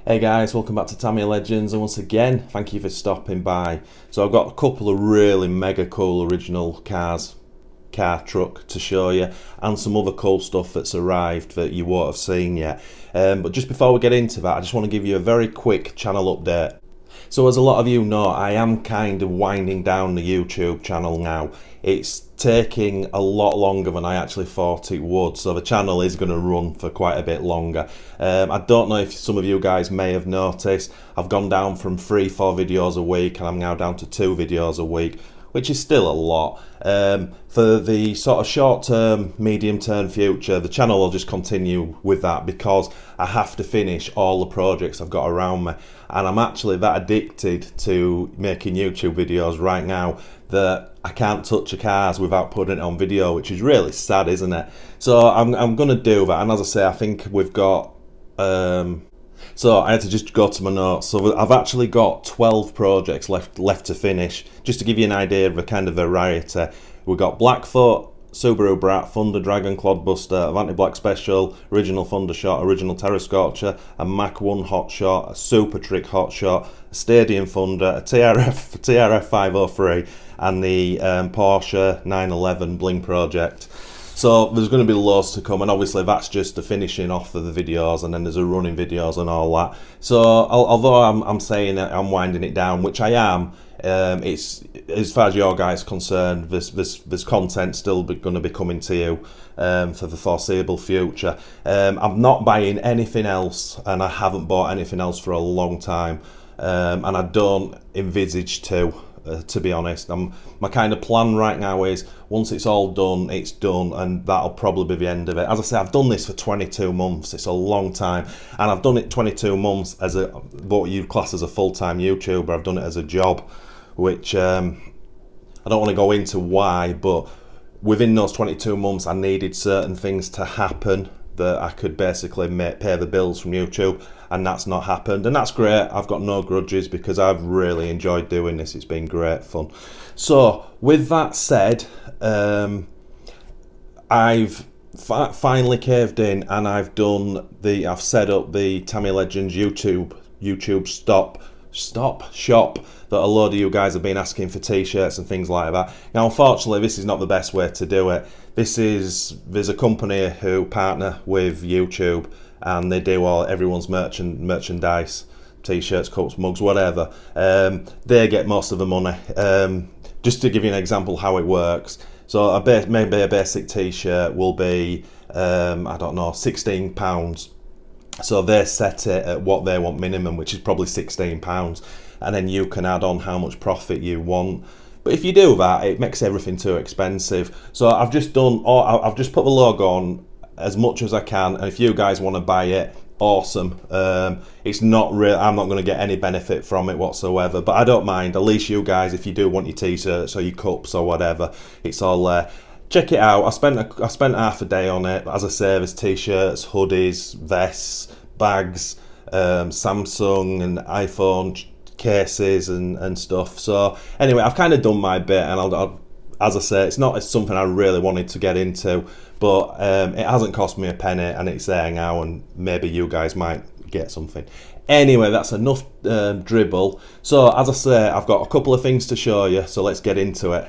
Hey guys, welcome back to Tamiya Legends, and once again, thank you for stopping by. So I've got a couple of really mega cool original car truck to show you, and some other cool stuff that's arrived that you won't have seen yet. But just before we get into that, I just want to give you a very quick channel update. So as a lot of you know, I am kind of winding down the YouTube channel now. It's taking a lot longer than I actually thought it would, so the channel is going to run for quite a bit longer. I don't know if some of you guys may have noticed, I've gone down from 3-4 videos a week, and I'm now down to 2 videos a week, which is still a lot. For the sort of short-term, medium-term future, the channel will just continue with that because I have to finish all the projects I've got around me, and I'm actually that addicted to making YouTube videos right now that I can't touch a cars without putting it on video, which is really sad, isn't it? So I'm going to do that, and as I say, I think we've got... So I had to just go to my notes. So I've actually got 12 projects left to finish. Just to give you an idea of the kind of variety, we've got Blackfoot, Subaru Brat, Thunder Dragon, ClodBuster, Avanti Black Special, Original Thundershot, Original Terra Scorcher, a Mach 1 Hotshot, a Super Trick Hotshot, a Stadium Thunder, a TRF 503, and the Porsche 911 Bling Project. So there's going to be loads to come, and obviously that's just the finishing off of the videos, and then there's a running videos and all that. So although I'm saying that I'm winding it down, which I am, it's, as far as your guys are concerned, there's content still going to be coming to you for the foreseeable future. I'm not buying anything else, and I haven't bought anything else for a long time, and I don't envisage to be honest. My kind of plan right now is once it's all done, it's done, and that'll probably be the end of it. As I say, I've done this for 22 months. It's a long time, and I've done it 22 months as what you'd class as a full-time YouTuber. I've done it as a job, which I don't want to go into why, but within those 22 months, I needed certain things to happen that I could basically pay the bills from YouTube, and that's not happened, and that's great. I've got no grudges because I've really enjoyed doing this. It's been great fun. So with that said, I've finally caved in, and I've set up the Tamiya Legends YouTube stop shop that a load of you guys have been asking for t-shirts and things like that. Now unfortunately this is not the best way to do it. There's a company who partner with YouTube, and they do everyone's merchandise, t-shirts, cups, mugs, whatever. They get most of the money. Just to give you an example how it works, so maybe a basic t-shirt will be I don't know, £16. So they set it at what they want minimum, which is probably £16, and then you can add on how much profit you want. But if you do that, it makes everything too expensive. So I've just put the logo on as much as I can, and if you guys want to buy it, awesome. It's not real. I'm not going to get any benefit from it whatsoever, but I don't mind. At least you guys, if you do want your t-shirts or your cups or whatever, it's all there. Check it out. I spent half a day on it. As I say, there's t-shirts, hoodies, vests, bags, Samsung and iPhone cases and stuff. So anyway, I've kind of done my bit, and I'll as I say, it's something I really wanted to get into, but it hasn't cost me a penny, and it's there now, and maybe you guys might get something. Anyway, that's enough dribble. So as I say, I've got a couple of things to show you, so let's get into it.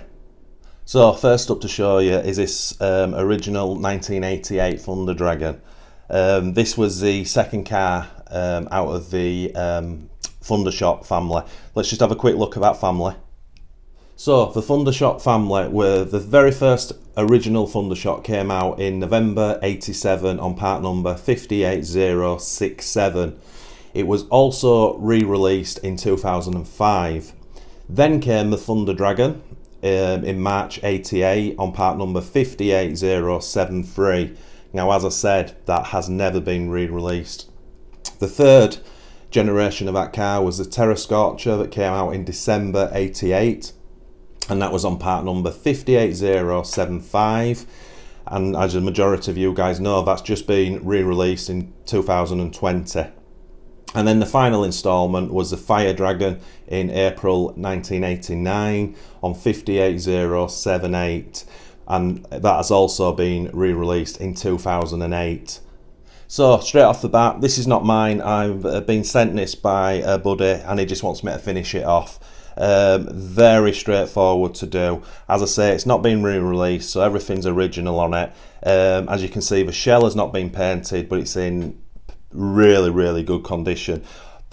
So first up to show you is this original 1988 Thunder Dragon. This was the second car out of the Thundershot family. Let's just have a quick look at that family. So the Thundershot family were the very first original Thundershot, came out in November 87 on part number 58067. It was also re-released in 2005. Then came the Thunder Dragon in March 88 on part number 58073. Now, as I said, that has never been re-released. The third generation of that car was the Terra Scorcher that came out in December 88, and that was on part number 58075. And as a majority of you guys know, that's just been re-released in 2020. And then the final instalment was the Fire Dragon in April 1989 on 58078, and that has also been re-released in 2008. So straight off the bat, this is not mine. I've been sent this by a buddy and he just wants me to finish it off. Very straightforward to do. As I say, it's not been re-released, so everything's original on it. As you can see, the shell has not been painted, but it's in really good condition.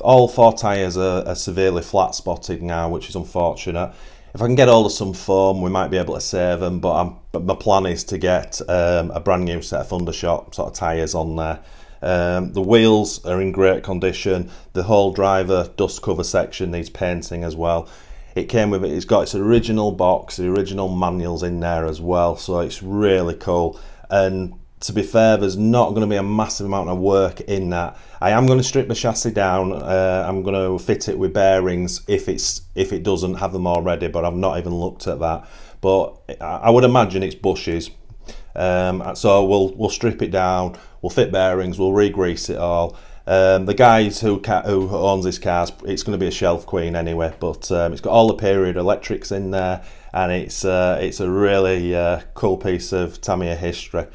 All 4 tyres are severely flat spotted now, which is unfortunate. If I can get hold of some foam, we might be able to save them, but my plan is to get a brand new set of Thundershot sort of tyres on there. The wheels are in great condition. The whole driver dust cover section needs painting as well. It came with it. It's got its original box, the original manuals in there as well, so it's really cool. And to be fair, there's not going to be a massive amount of work in that. I am going to strip the chassis down. I'm going to fit it with bearings if it doesn't have them already, but I've not even looked at that. But I would imagine it's bushes. So we'll strip it down, we'll fit bearings, we'll re-grease it all. The guys who owns this car, it's going to be a shelf queen anyway, but it's got all the period electrics in there, and it's a really cool piece of Tamiya history.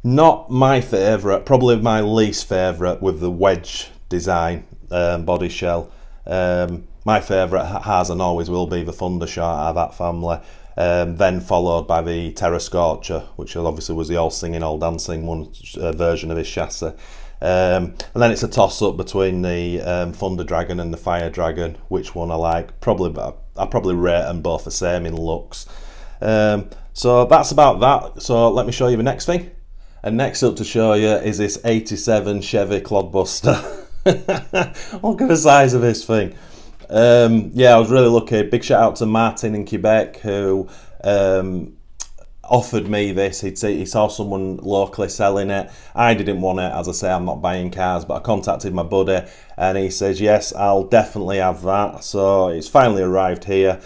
Not my favourite, probably my least favourite with the wedge design body shell. My favourite has and always will be the Thundershot out of that family. Then followed by the Terra Scorcher, which obviously was the all singing, all dancing one version of this chassis. And then it's a toss up between the Thunder Dragon and the Fire Dragon, which one I like. I probably rate them both the same in looks. So that's about that. So let me show you the next thing. And next up to show you is this 87 Chevy ClodBuster. Look at the size of this thing. Yeah, I was really lucky. Big shout out to Martin in Quebec who offered me this. He saw someone locally selling it. I didn't want it. As I say, I'm not buying cars, but I contacted my buddy and he says, yes, I'll definitely have that. So it's finally arrived here.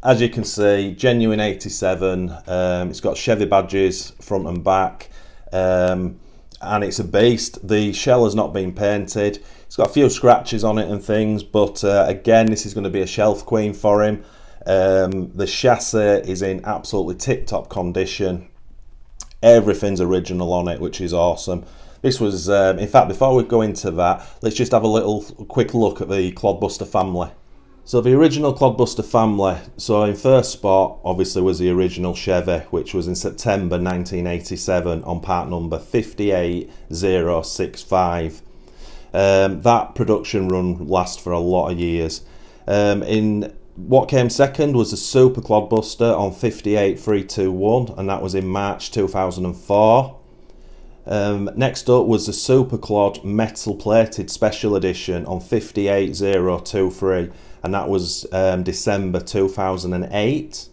As you can see, genuine 87. It's got Chevy badges front and back. And it's a beast. The shell has not been painted. It's got a few scratches on it and things, but again, this is going to be a shelf queen for him. The chassis is in absolutely tip-top condition. Everything's original on it, which is awesome. This was, in fact, before we go into that, let's just have a quick look at the ClodBuster family. So the original ClodBuster family, so in first spot obviously was the original Chevy, which was in September 1987 on part number 58065. That production run lasts for a lot of years. In what came second was the Super ClodBuster on 58321, and that was in March 2004. Next up was the Super Clod Metal Plated Special Edition on 58023, and that was December 2008.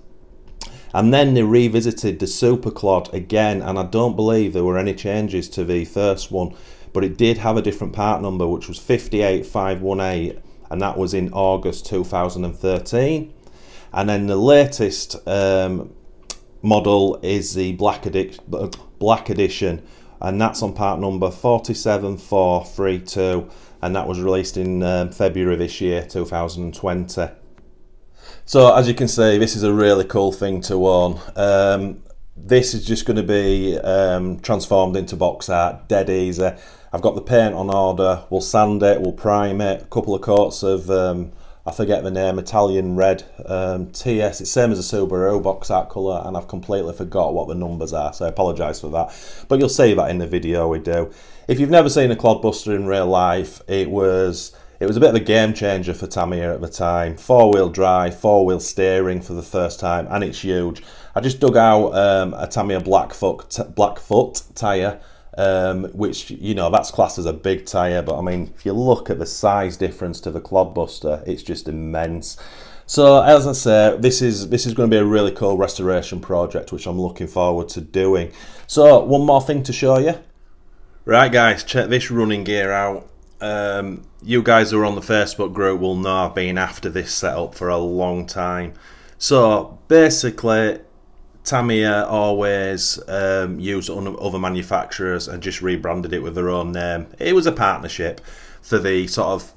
And then they revisited the Super Clod again, and I don't believe there were any changes to the first one, but it did have a different part number, which was 58518, and that was in August 2013. And then the latest model is the Black Edition, and that's on part number 47432, and that was released in February this year, 2020. So as you can see, this is a really cool thing to own. This is just going to be transformed into box art, dead easy. I've got the paint on order. We'll sand it, we'll prime it, a couple of coats of, I forget the name, Italian red TS. It's same as a Subaru box art colour, and I've completely forgot what the numbers are, so I apologise for that. But you'll see that in the video we do. If you've never seen a ClodBuster in real life, it was a bit of a game changer for Tamiya at the time. 4-wheel drive, 4-wheel steering for the first time, and it's huge. I just dug out a Tamiya Blackfoot tyre, which, you know, that's classed as a big tyre, but I mean, if you look at the size difference to the ClodBuster, it's just immense. So as I say, this is going to be a really cool restoration project, which I'm looking forward to doing. So one more thing to show you. Right guys, check this running gear out. You guys who are on the Facebook group will know I've been after this setup for a long time. So basically, Tamiya always used other manufacturers and just rebranded it with their own name. It was a partnership for the sort of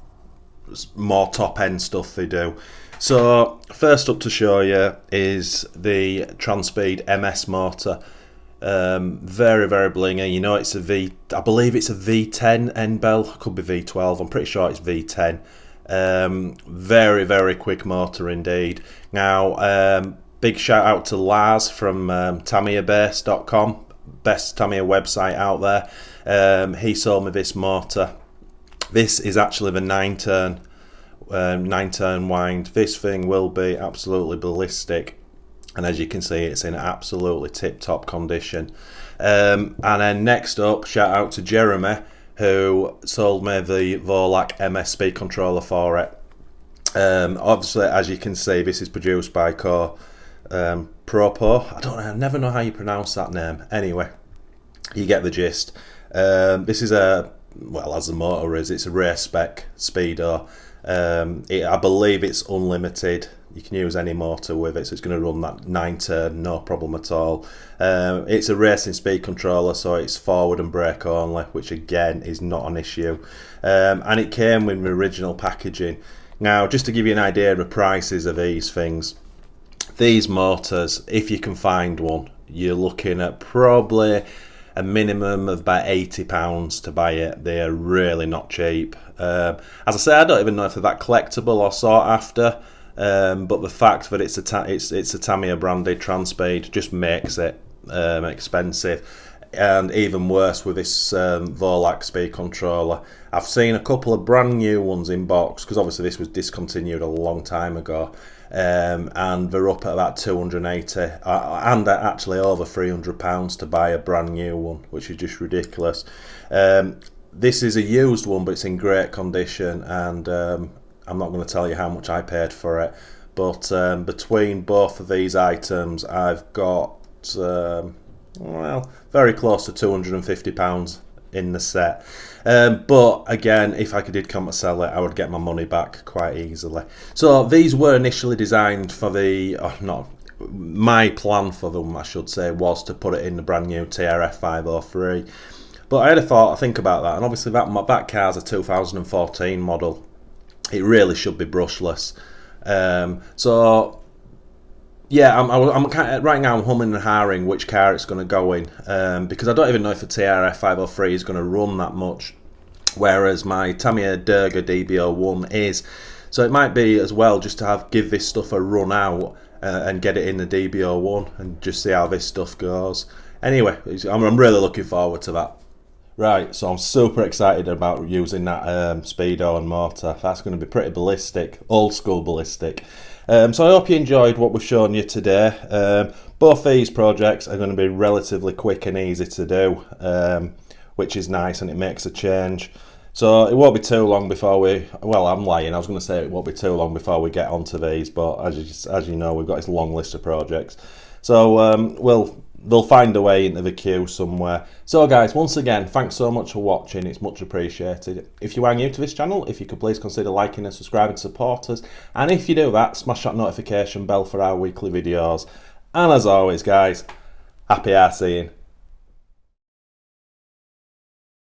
more top end stuff they do. So first up to show you is the Transpeed MS motor. Very, very blingy. You know, it's a V, I believe it's a V10 end bell, could be V12, I'm pretty sure it's V10. Very, very quick motor indeed. Now, big shout out to Lars from TamiyaBase.com, best Tamiya website out there. He sold me this motor. This is actually the 9-turn wind. This thing will be absolutely ballistic, and as you can see, it's in absolutely tip-top condition. And then next up, shout out to Jeremy, who sold me the Volak MS speed controller for it. Obviously, as you can see, this is produced by Propo. I never know how you pronounce that name. Anyway, you get the gist. This is well, as the motor is, it's a race spec speedo. I believe it's unlimited. You can use any motor with it, so it's going to run that 9-turn, no problem at all. It's a racing speed controller, so it's forward and brake only, which again is not an issue. And it came with the original packaging. Now, just to give you an idea of the prices of these things, these motors, if you can find one, you're looking at probably a minimum of about £80 to buy it. They're really not cheap. As I say, I don't even know if they're that collectible or sought after, but the fact that it's a Tamiya branded Transpeed just makes it expensive. And even worse with this Volak speed controller. I've seen a couple of brand new ones in box, because obviously this was discontinued a long time ago, and they're up at about 280 and actually over £300 to buy a brand new one, which is just ridiculous. This is a used one, but it's in great condition, and I'm not going to tell you how much I paid for it, but between both of these items I've got well, very close to £250 in the set. But again, if I did come to sell it, I would get my money back quite easily. So these were initially designed for my plan for them, I should say, was to put it in the brand new TRF 503. But I had a think about that, and obviously that car's a 2014 model. It really should be brushless. So yeah, I'm kind of, right now I'm humming and hawing which car it's going to go in, because I don't even know if the TRF 503 is going to run that much, whereas my Tamiya Durga DB01 is. So it might be as well just to give this stuff a run out and get it in the DB01 and just see how this stuff goes. Anyway, I'm really looking forward to that. Right, so I'm super excited about using that speedo and motor. That's going to be pretty ballistic, old school ballistic. So I hope you enjoyed what we've shown you today. Both these projects are going to be relatively quick and easy to do, which is nice, and it makes a change. So it won't be too long before well, I'm lying, I was going to say it won't be too long before we get onto these, but as you know, we've got this long list of projects. So they'll find a way into the queue somewhere. So guys, once again, thanks so much for watching, it's much appreciated. If you are new to this channel, if you could please consider liking and subscribing to support us, and if you do that, smash that notification bell for our weekly videos. And as always guys, happy RCing.